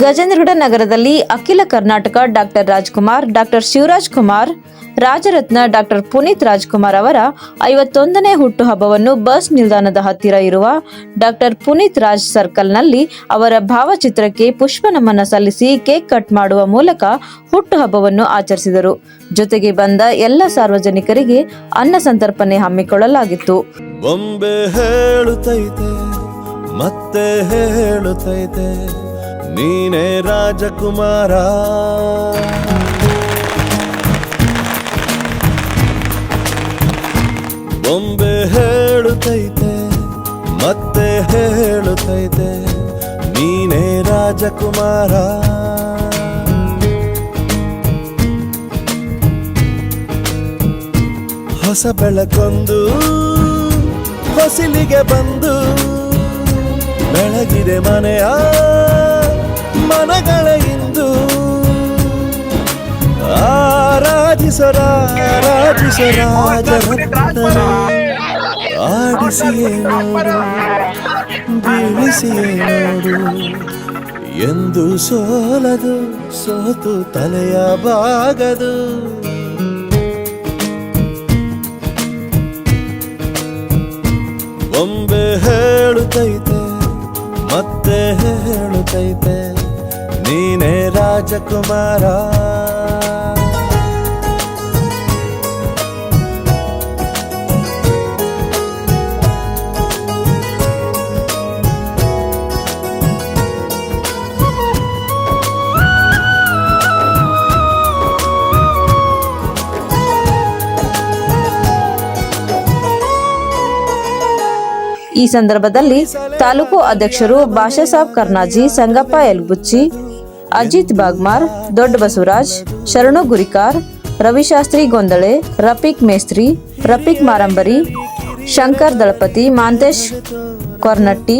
ಗಜೇಂದ್ರಗಡ ನಗರದಲ್ಲಿ ಅಖಿಲ Karnataka doctor Rajkumar, doctor Shivaraj Kumar, Rajaratna doctor Puneeth Rajkumar ಅವರ 51ನೇ ಹುಟ್ಟುಹಬ್ಬವನ್ನು ಬಸ್ ನಿಲ್ದಾಣದ ಹತ್ತಿರ ಇರುವ ಡಾಕ್ಟರ್ ಪುನೀತ್ ರಾಜ್ ಸರ್ಕಲ್ನಲ್ಲಿ ಅವರ ಭಾವಚಿತ್ರಕ್ಕೆ ಪುಷ್ಪ ನಮನ ಸಲ್ಲಿಸಿ ಕೇಕ್ ಕಟ್ ಮಾಡುವ ಮೂಲಕ ಹುಟ್ಟುಹಬ್ಬವನ್ನು ಆಚರಿಸಿದರು. ಜೊತೆಗೆ ಬಂದ ಎಲ್ಲ ಸಾರ್ವಜನಿಕರಿಗೆ ಅನ್ನ ಸಂತರ್ಪಣೆ ಹಮ್ಮಿಕೊಳ್ಳಲಾಗಿತ್ತು. ಬೊಂಬೆ ಹೇಳುತ್ತೈತೆ ಮತ್ತೆ ಹೇಳುತ್ತೈತೆ ನೀನೇ ರಾಜಕುಮಾರ, ಬೊಂಬೆ ಹೇಳುತ್ತೈತೆ ಮತ್ತೆ ಹೇಳುತ್ತೈತೆ ನೀನೇ ರಾಜಕುಮಾರ. ಹೊಸ ಬೆಳಕೊಂದು ಹೊಸಿಲಿಗೆ ಬಂದು ಬೆಳಗಿದೆ ಮನೆಯ ಮನಗಳ ಇಂದು. ರಾಜರತ್ನನು ಆಡಿಸಿಯೇ ನೋಡು ಬೀಳಿಸಿಯೇ ನೋಡು ಎಂದು ಸೋಲದು ಸೋತು ತಲೆಯ ಬಾಗದು. ಬೊಂಬೆ ಹೇಳುತ್ತೈತೆ ಮತ್ತೆ ಹೇಳುತ್ತೈತೆ ನೀನೇ ರಾಜಕುಮಾರ. ಈ ಸಂದರ್ಭದಲ್ಲಿ ತಾಲೂಕು ಅಧ್ಯಕ್ಷರು ಭಾಷಾಸಾಬ್ ಕರ್ನಾಜಿ, ಸಂಗಪ್ಪ ಯಲ್ಬುಚ್ಚಿ, ಅಜಿತ್ ಬಾಗ್ಮಾರ್, ದೊಡ್ಡ ಬಸವರಾಜ್, ಶರಣು ಗುರಿಕಾರ್, ರವಿಶಾಸ್ತ್ರಿ ಗೊಂದಳೆ, ರಫೀಕ್ ಮೇಸ್ತ್ರಿ, ರಫೀಕ್ ಮಾರಂಬರಿ, ಶಂಕರ್ ದಳಪತಿ, ಮಾಂತೇಶ್ ಕೊರ್ನಟ್ಟಿ,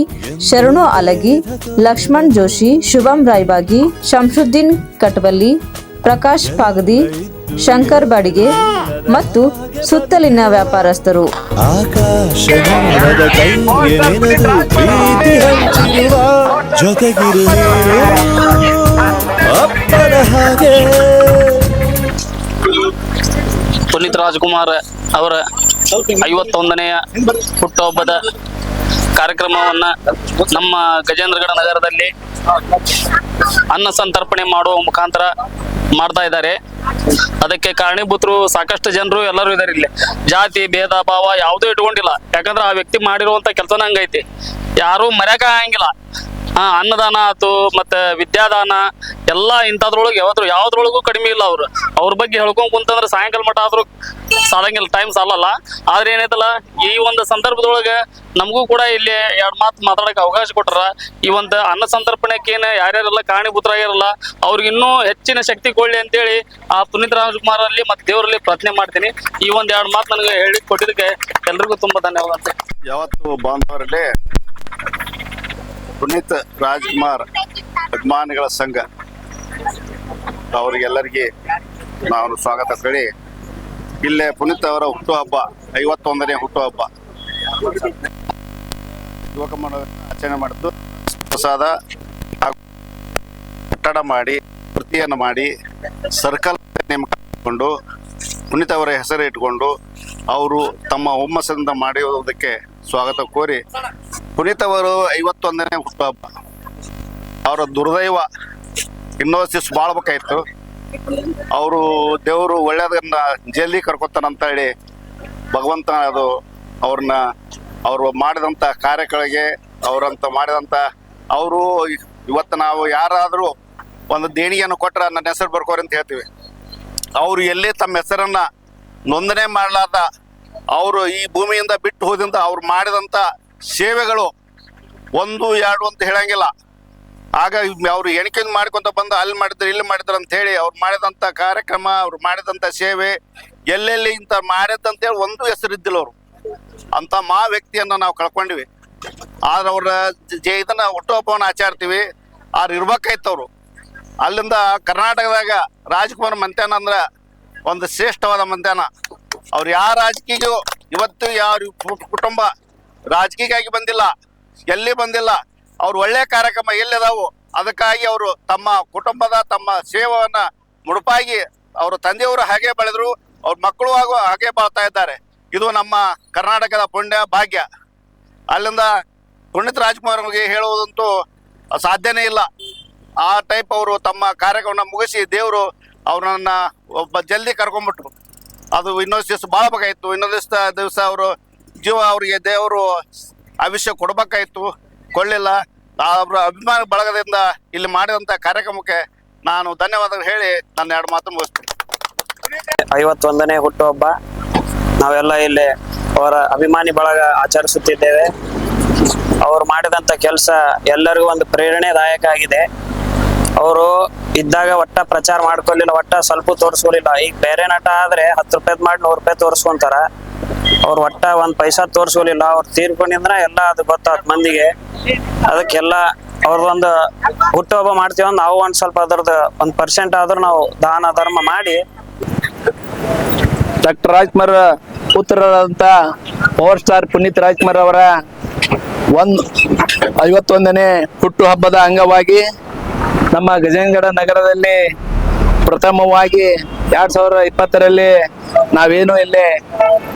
ಶರಣು ಅಲಗಿ, ಲಕ್ಷ್ಮಣ್ ಜೋಶಿ, ಶುಭಂ ರಾಯ್ಬಾಗಿ, ಶಂಶುದ್ದೀನ್ ಕಟ್ಬಲ್ಲಿ, ಪ್ರಕಾಶ್ ಪಾಗದಿ, ಶಂಕರ್ ಬಾಡಿಗೆ ಮತ್ತು ಸುತ್ತಲಿನ ವ್ಯಾಪಾರಸ್ಥರು. ಪುನೀತ್ ರಾಜ್ಕುಮಾರ್ ಅವರ 51ನೇ ಹುಟ್ಟುಹಬ್ಬದ ಕಾರ್ಯಕ್ರಮವನ್ನ ನಮ್ಮ ಗಜೇಂದ್ರಗಡ ನಗರದಲ್ಲಿ ಅನ್ನ ಸಂತರ್ಪಣೆ ಮಾಡುವ ಮುಖಾಂತರ ಮಾಡ್ತಾ ಇದ್ದಾರೆ. ಅದಕ್ಕೆ ಕಾರಣೀಭೂತರು ಸಾಕಷ್ಟು ಜನರು ಎಲ್ಲರೂ ಇದಾರೆ. ಇಲ್ಲಿ ಜಾತಿ ಭೇದ ಭಾವ ಯಾವುದೂ ಇಟ್ಕೊಂಡಿಲ್ಲ. ಯಾಕಂದ್ರೆ ಆ ವ್ಯಕ್ತಿ ಮಾಡಿರುವಂತ ಕೆಲಸನ ಹಂಗೈತಿ, ಯಾರು ಮರ್ಯಾಕ ಆಗಂಗಿಲ್ಲ. ಅನ್ನದಾನ ಆತು ಮತ್ತೆ ವಿದ್ಯಾದಾನ ಎಲ್ಲ ಇಂಥದ್ರೊಳಗೆ ಯಾವ್ದ್ರೊಳಗೂ ಕಡಿಮೆ ಇಲ್ಲ. ಅವ್ರ ಬಗ್ಗೆ ಹೇಳ್ಕೊಂಡ್ ಕುಂತಂದ್ರೆ ಸಾಯಂಕಾಲ ಮಠ ಆದ್ರೂ ಸಾಲಂಗಿಲ್ಲ, ಟೈಮ್ ಸಾಲಲ್ಲ. ಆದ್ರೆ ಏನೈತಲ್ಲ, ಈ ಒಂದು ಸಂದರ್ಭದೊಳಗೆ ನಮಗೂ ಕೂಡ ಇಲ್ಲಿ 2 ಮಾತು ಮಾತಾಡಕ್ಕೆ ಅವಕಾಶ ಕೊಟ್ಟಾರ. ಈ ಒಂದು ಅನ್ನ ಸಂತರ್ಪಣೆಕ್ಕೇನು ಯಾರ್ಯಾರೆಲ್ಲ ಕಾರಣೀಭೂತರಾಗಿರಲ್ಲ ಅವ್ರಿಗೆ ಇನ್ನೂ ಹೆಚ್ಚಿನ ಶಕ್ತಿ ಕೊಡ್ಲಿ ಅಂತೇಳಿ ಆ ಪುನೀತ್ ರಾಜ್ಕುಮಾರ್ ಅಲ್ಲಿ ಮತ್ತೆ ದೇವರಲ್ಲಿ ಪ್ರಾರ್ಥನೆ ಮಾಡ್ತೀನಿ. ಈ 1-2 ಮಾತು ನನಗೆ ಹೇಳಿ ಕೊಟ್ಟಿದ್ದಕ್ಕೆ ಎಲ್ರಿಗೂ ತುಂಬಾ ಧನ್ಯವಾದ. ಯಾವತ್ತು ಬಾಂಧವರಲ್ಲಿ ಪುನೀತ್ ರಾಜ್ಕುಮಾರ್ ಅಭಿಮಾನಿಗಳ ಸಂಘ ಅವರಿಗೆಲ್ಲರಿಗೆ ನಾವು ಸ್ವಾಗತ ಹೇಳಿ, ಇಲ್ಲೇ ಪುನೀತ್ ಅವರ ಹುಟ್ಟುಹಬ್ಬ 51ನೇ ಹುಟ್ಟುಹಬ್ಬ ಯುವಕ ಆಚರಣೆ ಮಾಡಿದ್ದು ಪ್ರಸಾದ ಕಟ್ಟಡ ಮಾಡಿ ವೃತ್ತಿಯನ್ನು ಮಾಡಿ ಸರ್ಕಲ್ ನೇಮಕೊಂಡು ಪುನೀತ್ ಅವರ ಹೆಸರು ಇಟ್ಕೊಂಡು ಅವರು ತಮ್ಮ ಹುಮ್ಮಸ್ಸಿಂದ ಮಾಡಿರುವುದಕ್ಕೆ ಸ್ವಾಗತ ಕೋರಿ, ಪುನೀತ್ ಅವರು 51ನೇ ಹುಟ್ಟುಹಬ್ಬ ಅವರ ದುರ್ದೈವ ಇನ್ನೊಂದು ಬಾಳ್ಬೇಕಾಯ್ತು. ಅವರು ದೇವರು ಒಳ್ಳೇದನ್ನ ಜಲ್ದಿ ಕರ್ಕೊತಾನಂತ ಹೇಳಿ ಭಗವಂತ ಅದು ಅವರು ಮಾಡಿದಂಥ ಕಾರ್ಯಗಳಿಗೆ ಅವರಂತ ಮಾಡಿದಂಥ ಅವರು ಇವತ್ತು ನಾವು ಯಾರಾದರೂ ಒಂದು ದೇಣಿಗೆಯನ್ನು ಕೊಟ್ಟರೆ ನನ್ನ ಹೆಸರು ಬರ್ಕೋರಿ ಅಂತ ಹೇಳ್ತೀವಿ. ಅವರು ಎಲ್ಲಿ ತಮ್ಮ ಹೆಸರನ್ನ ನೋಂದಣಿ ಮಾಡಲಾರ್ದ ಅವರು ಈ ಭೂಮಿಯಿಂದ ಬಿಟ್ಟು ಹೋದಿಂದ ಅವ್ರು ಮಾಡಿದಂಥ ಸೇವೆಗಳು 1-2 ಅಂತ ಹೇಳಂಗಿಲ್ಲ. ಆಗ ಅವರು ಎಣಿಕೆ ಮಾಡ್ಕೊಂತ ಬಂದು ಅಲ್ಲಿ ಮಾಡಿದ್ರು ಇಲ್ಲಿ ಮಾಡಿದ್ರು ಅಂತ ಹೇಳಿ ಅವ್ರು ಮಾಡಿದಂಥ ಕಾರ್ಯಕ್ರಮ, ಅವ್ರು ಮಾಡಿದಂಥ ಸೇವೆ ಎಲ್ಲೆಲ್ಲಿ ಇಂಥ ಮಾಡಿದಂತೇಳಿ ಒಂದು ಹೆಸರಿದ್ದಿಲ್ಲ. ಅವರು ಅಂತ ವ್ಯಕ್ತಿಯನ್ನ ನಾವು ಕಳ್ಕೊಂಡಿವಿ. ಆದ್ರೆ ಅವ್ರ ಇದನ್ನ ಹುಟ್ಟುಹಬ್ಬವನ್ನು ಆಚರಿಸ್ತೀವಿ. ಅವ್ರು ಇರ್ಬೇಕಾಯ್ತು. ಅವರು ಅಲ್ಲಿಂದ ಕರ್ನಾಟಕದಾಗ ರಾಜ್ಕುಮಾರ್ ಮಂತ್ಯಾನ ಅಂದ್ರೆ ಒಂದು ಶ್ರೇಷ್ಠವಾದ ಮಂತ್ಯಾನ. ಅವ್ರು ಯಾವ ರಾಜಕೀಯಗೂ ಇವತ್ತು ಯಾವ ಕುಟುಂಬ ರಾಜಕೀಯವಾಗಿ ಬಂದಿಲ್ಲ, ಎಲ್ಲಿ ಬಂದಿಲ್ಲ. ಅವ್ರು ಒಳ್ಳೆ ಕಾರ್ಯಕ್ರಮ ಎಲ್ಲಿದಾವು ಅದಕ್ಕಾಗಿ ಅವರು ತಮ್ಮ ಕುಟುಂಬದ ತಮ್ಮ ಸೇವೆಯನ್ನ ಮುಡುಪಾಗಿ ಅವರ ತಂದೆಯವರು ಹಾಗೆ ಬೆಳೆದ್ರು, ಅವ್ರ ಮಕ್ಕಳು ಹಾಗೆ ಬಾಳ್ತಾ ಇದ್ದಾರೆ. ಇದು ನಮ್ಮ ಕರ್ನಾಟಕದ ಪುಣ್ಯ ಭಾಗ್ಯ. ಅಲ್ಲಿಂದ ಪುನೀತ್ ರಾಜ್ಕುಮಾರ್ ಅವರಿಗೆ ಹೇಳುವುದಂತೂ ಸಾಧ್ಯನೇ ಇಲ್ಲ. ಆ ಟೈಪ್ ಅವರು ತಮ್ಮ ಕಾರ್ಯಕ್ರಮವನ್ನು ಮುಗಿಸಿ ದೇವರು ಅವ್ರನ್ನ ಒಬ್ಬ ಜಲ್ದಿ ಕರ್ಕೊಂಡ್ಬಿಟ್ರು. ಅದು ಇನ್ನೊಂದು ದಿವಸ ಭಾಳ ಬೇಕಾಯಿತು. ಇನ್ನೊಂದು ದಿವಸ ಅವರು ಜೀವ ಅವರಿಗೆ ದೇವರು ಆಯುಷ್ಯ ಕೊಡ್ಬೇಕಾಯಿತು, ಕೊಳ್ಳಿಲ್ಲ. ಅವರ ಅಭಿಮಾನ ಬಳಗದಿಂದ ಇಲ್ಲಿ ಮಾಡಿದಂಥ ಕಾರ್ಯಕ್ರಮಕ್ಕೆ ನಾನು ಧನ್ಯವಾದಗಳು ಹೇಳಿ ನನ್ನ 2 ಮಾತು ಮುಗಿಸ್ತೀನಿ. 51ನೇ ಹುಟ್ಟುಹಬ್ಬ ನಾವೆಲ್ಲ ಇಲ್ಲಿ ಅವರ ಅಭಿಮಾನಿ ಬಳಗ ಆಚರಿಸುತ್ತಿದ್ದೇವೆ. ಅವರು ಮಾಡಿದಂಥ ಕೆಲಸ ಎಲ್ಲರಿಗೂ ಒಂದು ಪ್ರೇರಣೆದಾಯಕ ಆಗಿದೆ. ಅವರು ಇದ್ದಾಗ ಒಟ್ಟ ಪ್ರಚಾರ ಮಾಡ್ಕೊಲಿಲ್ಲ, ಒಟ್ಟ ಸ್ವಲ್ಪ ತೋರಿಸ್ಕೊಲಿಲ್ಲ. ಈಗ ಬೇರೆ ನಟ ಆದ್ರೆ 10 ರೂಪಾಯಿ ಮಾಡಿ 100 ರೂಪಾಯಿ ತೋರಿಸ್ಕೊಂತಾರ. ಅವ್ರು ಒಟ್ಟ 1 ಪೈಸಾ ತೋರಿಸ್ಕೊಲಿಲ್ಲ. ಅವ್ರು ತೀರ್ಕೊಂಡಿಂದ್ರ ಎಲ್ಲ ಅದು ಗೊತ್ತಾತ್ ಮಂದಿಗೆ. ಅದಕ್ಕೆಲ್ಲ ಅವ್ರದೊಂದು ಹುಟ್ಟುಹಬ್ಬ ಮಾಡ್ತೀವಿ ಅಂದ್ರೆ ನಾವು ಒಂದ್ ಸ್ವಲ್ಪ ಅದ್ರದ್ದು 1% ಆದ್ರೂ ನಾವು ದಾನ ಧರ್ಮ ಮಾಡಿ. ಡಾಕ್ಟರ್ ರಾಜ್ಕುಮಾರ್ ಪುತ್ರರಾದಂಥ ಪವರ್ ಸ್ಟಾರ್ ಪುನೀತ್ ರಾಜ್ಕುಮಾರ್ ಅವರ 51ನೇ ಹುಟ್ಟುಹಬ್ಬದ ಅಂಗವಾಗಿ ನಮ್ಮ ಗಜೇಂದ್ರಗಡ ನಗರದಲ್ಲಿ ಪ್ರಥಮವಾಗಿ 2020ರಲ್ಲಿ ನಾವೇನು ಇಲ್ಲಿ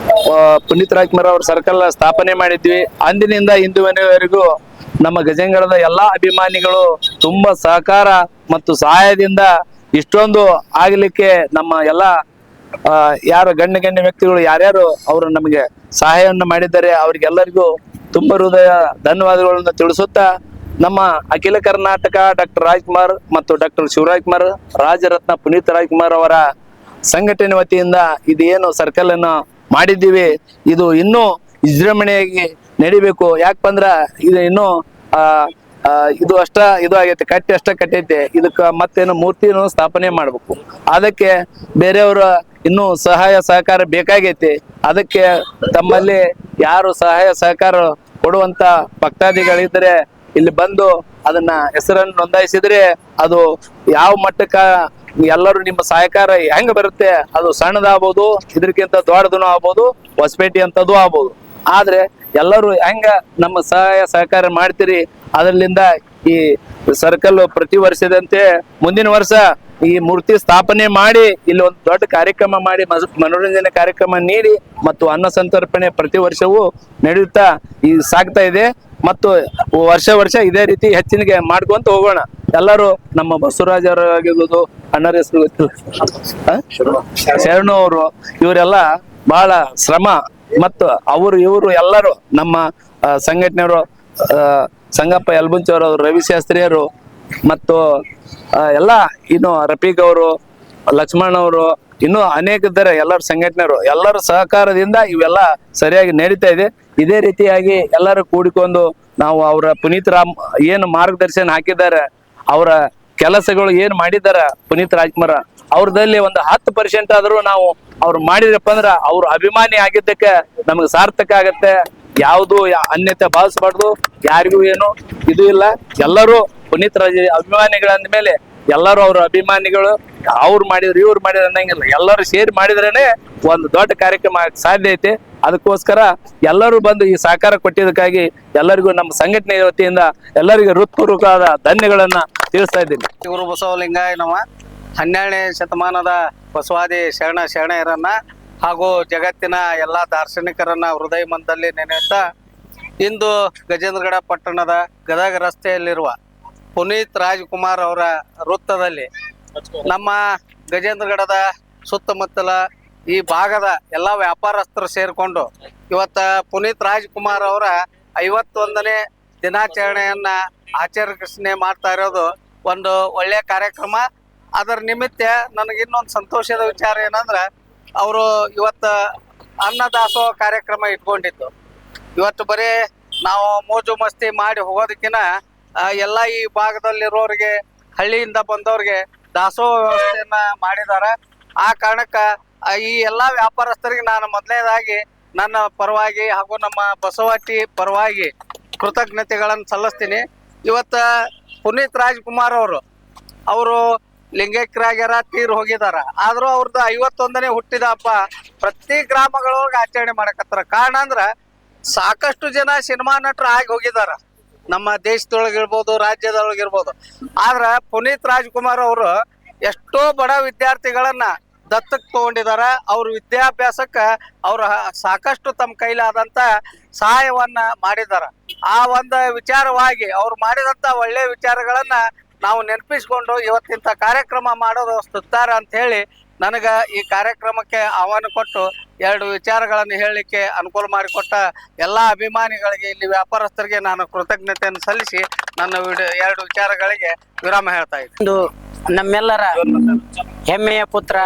ಪುನೀತ್ ರಾಜ್ಕುಮಾರ್ ಅವ್ರ ಸರ್ಕಲ್ ಸ್ಥಾಪನೆ ಮಾಡಿದ್ವಿ. ಅಂದಿನಿಂದ ಇಂದಿನವರೆಗೂ ನಮ್ಮ ಗಜೇಂದ್ರಗಡದ ಎಲ್ಲಾ ಅಭಿಮಾನಿಗಳು ತುಂಬಾ ಸಹಕಾರ ಮತ್ತು ಸಹಾಯದಿಂದ ಇಷ್ಟೊಂದು ಆಗ್ಲಿಕ್ಕೆ ನಮ್ಮ ಎಲ್ಲ ಯಾರು ಗಣ್ಯ ವ್ಯಕ್ತಿಗಳು ಯಾರ್ಯಾರು ಅವರು ನಮಗೆ ಸಹಾಯವನ್ನು ಮಾಡಿದ್ದಾರೆ ಅವರಿಗೆಲ್ಲರಿಗೂ ತುಂಬ ಹೃದಯ ಧನ್ಯವಾದಗಳನ್ನು ತಿಳಿಸುತ್ತಾ, ನಮ್ಮ ಅಖಿಲ ಕರ್ನಾಟಕ ಡಾಕ್ಟರ್ ರಾಜ್ಕುಮಾರ್ ಮತ್ತು ಡಾಕ್ಟರ್ ಶಿವರಾಜ್ಕುಮಾರ್ ರಾಜರತ್ನ ಪುನೀತ್ ರಾಜ್ಕುಮಾರ್ ಅವರ ಸಂಘಟನೆ ವತಿಯಿಂದ ಇದೇನು ಸರ್ಕಲ್ ಅನ್ನು ಮಾಡಿದ್ದೀವಿ, ಇದು ಇನ್ನೂ ವಿಜೃಂಭಣೆಯಾಗಿ ನಡಿಬೇಕು. ಯಾಕಂದ್ರ ಇದು ಇನ್ನೂ ಇದು ಆಗೈತೆ, ಕಟ್ಟೈತೆ. ಇದಕ್ಕೆ ಮತ್ತೇನು ಮೂರ್ತಿನೂ ಸ್ಥಾಪನೆ ಮಾಡ್ಬೇಕು. ಅದಕ್ಕೆ ಬೇರೆಯವರ ಇನ್ನೂ ಸಹಾಯ ಸಹಕಾರ ಬೇಕಾಗೈತಿ. ಅದಕ್ಕೆ ತಮ್ಮಲ್ಲಿ ಯಾರು ಸಹಾಯ ಸಹಕಾರ ಕೊಡುವಂತ ಭಕ್ತಾದಿಗಳಿದ್ರೆ ಇಲ್ಲಿ ಬಂದು ಅದನ್ನ ಹೆಸರನ್ನು ನೋಂದಾಯಿಸಿದ್ರೆ ಅದು ಯಾವ ಮಟ್ಟಕ್ಕ ಎಲ್ಲರೂ ನಿಮ್ಮ ಸಹಕಾರ ಹೆಂಗ ಬರುತ್ತೆ, ಅದು ಸಣ್ಣದಾಗ್ಬೋದು, ಇದಕ್ಕಿಂತ ದೊಡ್ಡದೂ ಆಗ್ಬೋದು, ಹೊಸಪೇಟೆ ಅಂತದ್ದು ಆಗ್ಬೋದು. ಆದ್ರೆ ಎಲ್ಲರೂ ಹೆಂಗ ನಮ್ಮ ಸಹಾಯ ಸಹಕಾರ ಮಾಡ್ತೀರಿ, ಅದರಿಂದ ಈ ಸರ್ಕಲ್ ಪ್ರತಿ ವರ್ಷದಂತೆ ಮುಂದಿನ ವರ್ಷ ಈ ಮೂರ್ತಿ ಸ್ಥಾಪನೆ ಮಾಡಿ ಇಲ್ಲಿ ಒಂದು ದೊಡ್ಡ ಕಾರ್ಯಕ್ರಮ ಮಾಡಿ ಮನೋರಂಜನೆ ಕಾರ್ಯಕ್ರಮ ನೀಡಿ ಮತ್ತು ಅನ್ನ ಸಂತರ್ಪಣೆ ಪ್ರತಿ ವರ್ಷವೂ ನಡೆಯುತ್ತಾ ಸಾಗ್ತಾ ಇದೆ. ಮತ್ತು ವರ್ಷ ಇದೇ ರೀತಿ ಹೆಚ್ಚಿನಿಗೆ ಮಾಡ್ಕೊಂತ ಹೋಗೋಣ. ಎಲ್ಲರೂ ನಮ್ಮ ಬಸವರಾಜ್ ಅವರು ಆಗಿರ್ಬೋದು, ಅಣ್ಣರ ಹೆಸರು ಶರಣು ಅವರು, ಇವರೆಲ್ಲ ಬಹಳ ಶ್ರಮ ಮತ್ತು ಇವರು ಎಲ್ಲರೂ ನಮ್ಮ ಸಂಘಟನೆಯವರು, ಸಂಗಪ್ಪ ಯಲ್ಬುಂಚವರು, ರವಿಶಾಸ್ತ್ರಿಯರು ಮತ್ತು ಎಲ್ಲ ಇನ್ನು ರಫೀಕ್ ಅವರು, ಲಕ್ಷ್ಮಣ್ ಅವರು, ಇನ್ನೂ ಅನೇಕ ಇದ್ದಾರೆ. ಎಲ್ಲರ ಸಂಘಟನೆಯವರು ಎಲ್ಲರ ಸಹಕಾರದಿಂದ ಇವೆಲ್ಲ ಸರಿಯಾಗಿ ನಡೀತಾ ಇದೆ. ಇದೇ ರೀತಿಯಾಗಿ ಎಲ್ಲರೂ ಕೂಡಿಕೊಂಡು ನಾವು ಅವರ ಪುನೀತ್ ಏನು ಮಾರ್ಗದರ್ಶನ ಹಾಕಿದ್ದಾರೆ, ಅವರ ಕೆಲಸಗಳು ಏನು ಮಾಡಿದ್ದಾರೆ ಪುನೀತ್ ರಾಜ್ಕುಮಾರ್ ಅವ್ರದಲ್ಲಿ ಒಂದು 10% ಆದ್ರೂ ನಾವು ಅವ್ರು ಮಾಡಿದ್ರಪ್ಪ ಅಂದ್ರ ಅವ್ರ ಅಭಿಮಾನಿ ಆಗಿದ್ದಕ್ಕೆ ನಮ್ಗೆ ಸಾರ್ಥಕ ಆಗತ್ತೆ. ಯಾವುದು ಅನ್ಯತೆ ಭಾವಿಸಬಾರ್ದು, ಯಾರಿಗೂ ಏನು ಇದು ಇಲ್ಲ. ಎಲ್ಲರೂ ಪುನೀತ್ ಅಭಿಮಾನಿಗಳಂದ ಮೇಲೆ ಎಲ್ಲರೂ ಅವ್ರ ಅಭಿಮಾನಿಗಳು. ಅವ್ರು ಮಾಡಿದ್ರು ಇವ್ರು ಮಾಡಿದ್ರು ಅನ್ನಂಗಿಲ್ಲ, ಎಲ್ಲರೂ ಸೇರಿ ಮಾಡಿದ್ರೇನೆ ಒಂದು ದೊಡ್ಡ ಕಾರ್ಯಕ್ರಮ ಸಾಧ್ಯ ಐತೆ. ಅದಕ್ಕೋಸ್ಕರ ಎಲ್ಲರೂ ಬಂದು ಈ ಸಹಕಾರ ಕೊಟ್ಟಿದ್ದಕ್ಕಾಗಿ ಎಲ್ಲರಿಗೂ ನಮ್ಮ ಸಂಘಟನೆ ವತಿಯಿಂದ ಎಲ್ಲರಿಗೂ ಹೃತ್ಪೂರ್ವಕವಾದ ಧನ್ಯಗಳನ್ನ ತಿಳಿಸ್ತಾ ಇದ್ದೀನಿ. ಇವರು ಬಸವಲಿಂಗಾಯನವ 12ನೇ ಶತಮಾನದ ಬಸವಾದಿ ಶರಣೆಯರನ್ನ ಹಾಗೂ ಜಗತ್ತಿನ ಎಲ್ಲಾ ದಾರ್ಶನಿಕರನ್ನ ಹೃದಯ ಮಂದಲ್ಲಿ ನೆನೆಯುತ್ತಾ ಇಂದು ಗಜೇಂದ್ರಗಡ ಪಟ್ಟಣದ ಗದಗ ರಸ್ತೆಯಲ್ಲಿರುವ ಪುನೀತ್ ರಾಜ್ಕುಮಾರ್ ಅವರ ವೃತ್ತದಲ್ಲಿ ನಮ್ಮ ಗಜೇಂದ್ರಗಡದ ಸುತ್ತಮುತ್ತಲ ಈ ಭಾಗದ ಎಲ್ಲಾ ವ್ಯಾಪಾರಸ್ಥರು ಸೇರಿಕೊಂಡು ಇವತ್ತ ಪುನೀತ್ ರಾಜ್ಕುಮಾರ್ ಅವರ 51ನೇ ದಿನಾಚರಣೆಯನ್ನ ಆಚರಣೆ ಮಾಡ್ತಾ ಇರೋದು ಒಂದು ಒಳ್ಳೆಯ ಕಾರ್ಯಕ್ರಮ. ಅದರ ನಿಮಿತ್ತ ನನಗೆ ಇನ್ನೊಂದು ಸಂತೋಷದ ವಿಚಾರ ಏನಂದ್ರ, ಅವರು ಇವತ್ತ ಅನ್ನದಾಸೋಹ ಕಾರ್ಯಕ್ರಮ ಇಟ್ಕೊಂಡಿದ್ದು. ಇವತ್ತು ಬರೀ ನಾವು ಮೋಜು ಮಸ್ತಿ ಮಾಡಿ ಹೋಗೋದಕ್ಕಿಂತ ಎಲ್ಲ ಈ ಭಾಗದಲ್ಲಿರೋರಿಗೆ, ಹಳ್ಳಿಯಿಂದ ಬಂದವ್ರಿಗೆ ದಾಸೋಹ ವ್ಯವಸ್ಥೆಯನ್ನ ಮಾಡಿದಾರ. ಆ ಕಾರಣಕ್ಕ ಈ ಎಲ್ಲಾ ವ್ಯಾಪಾರಸ್ಥರಿಗೆ ನಾನು ಮೊದಲನೇದಾಗಿ ನನ್ನ ಪರವಾಗಿ ಹಾಗೂ ನಮ್ಮ ಬಸವಟ್ಟಿ ಪರವಾಗಿ ಕೃತಜ್ಞತೆಗಳನ್ನು ಸಲ್ಲಿಸ್ತೀನಿ. ಇವತ್ತ ಪುನೀತ್ ರಾಜ್ಕುಮಾರ್ ಅವರು ಲಿಂಗೈಕ್ಯರಾಗ್ಯಾರ, ತೀರ್ ಹೋಗಿದಾರ. ಆದ್ರೂ ಅವ್ರದ್ದು 51ನೇ ಹುಟ್ಟಿದ ಹಬ್ಬ ಪ್ರತಿ ಗ್ರಾಮಗಳೊಳಗೆ ಆಚರಣೆ ಮಾಡಕತ್ತಾರ. ಕಾರಣ ಅಂದ್ರ ಸಾಕಷ್ಟು ಜನ ಸಿನಿಮಾ ನಟರು ಆಗಿ ಹೋಗಿದಾರ. ನಮ್ಮ ದೇಶದೊಳಗಿರ್ಬೋದು ರಾಜ್ಯದೊಳಗಿರ್ಬೋದು. ಆದ್ರ ಪುನೀತ್ ರಾಜ್ಕುಮಾರ್ ಅವರು ಎಷ್ಟೋ ಬಡ ವಿದ್ಯಾರ್ಥಿಗಳನ್ನ ದತ್ತಕ್ ತಗೊಂಡಿದಾರ. ಅವ್ರ ವಿದ್ಯಾಭ್ಯಾಸಕ್ಕ ಅವ್ರ ಸಾಕಷ್ಟು ತಮ್ಮ ಕೈಲಾದಂತ ಸಹಾಯವನ್ನ ಮಾಡಿದಾರ. ಆ ಒಂದು ವಿಚಾರವಾಗಿ ಅವ್ರು ಮಾಡಿದಂತ ಒಳ್ಳೆ ವಿಚಾರಗಳನ್ನ ನಾವು ನೆನಪಿಸ್ಕೊಂಡು ಇವತ್ತಿಂತ ಕಾರ್ಯಕ್ರಮ ಮಾಡೋದು ಸ್ತುತ್ತಾರ ಅಂತ ಹೇಳಿ ನನಗ ಈ ಕಾರ್ಯಕ್ರಮಕ್ಕೆ ಆಹ್ವಾನ ಕೊಟ್ಟು 2 ವಿಚಾರಗಳನ್ನು ಹೇಳಲಿಕ್ಕೆ ಅನುಕೂಲ ಮಾಡಿಕೊಟ್ಟ ಎಲ್ಲಾ ಅಭಿಮಾನಿಗಳಿಗೆ, ಇಲ್ಲಿ ವ್ಯಾಪಾರಸ್ಥರಿಗೆ ನಾನು ಕೃತಜ್ಞತೆಯನ್ನು ಸಲ್ಲಿಸಿ ನನ್ನ 2 ವಿಚಾರಗಳಿಗೆ ವಿರಾಮ ಹೇಳ್ತಾ ಇದ್ದೀನಿ. ಒಂದು ನಮ್ಮೆಲ್ಲರ ಹೆಮ್ಮೆಯ ಪುತ್ರ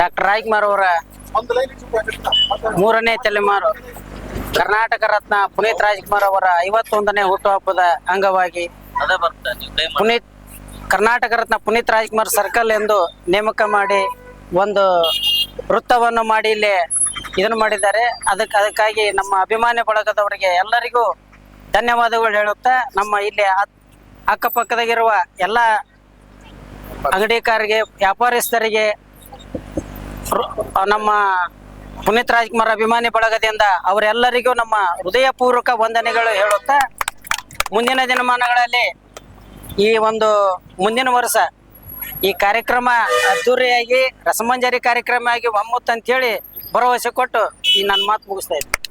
ಡಾಕ್ಟರ್ ರಾಜ್ಕುಮಾರ್ ಅವರ 3ನೇ ತಲೆಮಾರು ಕರ್ನಾಟಕ ರತ್ನ ಪುನೀತ್ ರಾಜ್ಕುಮಾರ್ ಅವರ 51ನೇ ಹುಟ್ಟುಹಬ್ಬದ ಅಂಗವಾಗಿ ಕರ್ನಾಟಕ ರತ್ನ ಪುನೀತ್ ರಾಜ್ಕುಮಾರ್ ಸರ್ಕಲ್ ಎಂದು ನೇಮಕ ಮಾಡಿ ಒಂದು ವೃತ್ತವನ್ನು ಮಾಡಿ ಇಲ್ಲಿ ಇದನ್ನು ಮಾಡಿದ್ದಾರೆ. ಅದಕ್ಕಾಗಿ ನಮ್ಮ ಅಭಿಮಾನಿ ಬಳಗದವರಿಗೆ ಎಲ್ಲರಿಗೂ ಧನ್ಯವಾದಗಳು ಹೇಳುತ್ತಾ, ನಮ್ಮ ಇಲ್ಲಿ ಅಕ್ಕಪಕ್ಕದಾಗಿರುವ ಎಲ್ಲ ಅಂಗಡಿಕಾರರಿಗೆ, ವ್ಯಾಪಾರಸ್ಥರಿಗೆ, ನಮ್ಮ ಪುನೀತ್ ರಾಜ್ಕುಮಾರ್ ಅಭಿಮಾನಿ ಬಳಗದಿಂದ ಅವರೆಲ್ಲರಿಗೂ ನಮ್ಮ ಹೃದಯಪೂರ್ವಕ ವಂದನೆಗಳು ಹೇಳುತ್ತಾ, ಮುಂದಿನ ದಿನಮಾನಗಳಲ್ಲಿ ಈ ಒಂದು ಮುಂದಿನ ವರ್ಷ ಈ ಕಾರ್ಯಕ್ರಮ ಅದ್ದೂರಿಯಾಗಿ ರಸಮಂಜರಿ ಕಾರ್ಯಕ್ರಮ ಆಗಿ ಒಮ್ಮುತ್ತ ಅಂತೇಳಿ ಭರವಸೆ ಕೊಟ್ಟು ಈ ನನ್ನ ಮಾತು ಮುಗಿಸ್ತಾ ಇದ್ದೀನಿ.